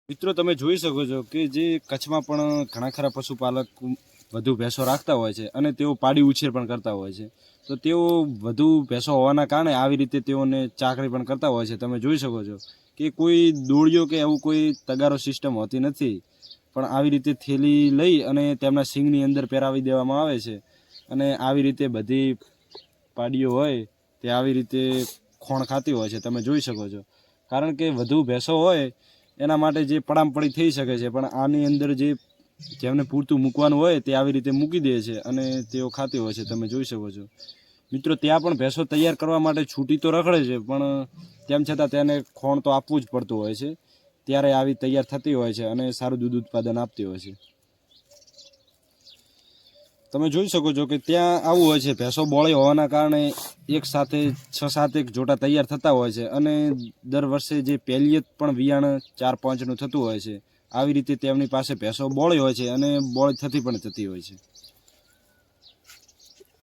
મિત્રો તમે જોઈ શકો છો કે જે કચ્છમાં પણ ઘણા ખરા પશુપાલક વધુ ભેંસો રાખતા હોય છે અને તેઓ પાડી ઉછેર પણ કરતા હોય છે. તો તેઓ વધુ ભેંસો હોવાના કારણે આવી રીતે તેઓને ચાકરી પણ કરતા હોય છે. તમે જોઈ શકો છો કે કોઈ દોડીઓ કે એવું કોઈ તગારો સિસ્ટમ હોતી નથી, પણ આવી રીતે થેલી લઈ અને તેમના સિંગની અંદર પહેરાવી દેવામાં આવે છે અને આવી રીતે બધી પાડીઓ હોય તે આવી રીતે ખોણ ખાતી હોય છે. તમે જોઈ શકો છો, કારણ કે વધુ ભેંસો હોય એના માટે જે પડામપડી થઈ શકે છે, પણ આની અંદર જેમને પૂરતું મૂકવાનું હોય તે આવી રીતે મૂકી દે છે અને તેઓ ખાતી હોય છે. તમે જોઈ શકો છો મિત્રો, ત્યાં પણ ભેંસો તૈયાર કરવા માટે છૂટી તો રખડે છે, પણ તેમ છતાં તેને ખોણ તો આપવું જ પડતું હોય છે. ત્યારે આવી તૈયાર થતી હોય છે અને સારું દૂધ ઉત્પાદન આપતી હોય છે. તમે જોઈ શકો છો કે ત્યાં આવું હોય છે, ભેંસો બોળી હોવાના કારણે એક સાથે 6-7 જોટા તૈયાર થતા હોય છે અને દર વર્ષે જે પહેલિયત પણ વિયાણ 4-5નું થતું હોય છે. આવી રીતે તેમની પાસે ભેંસો બોળી હોય છે અને બોળી થતી પણ થતી હોય છે.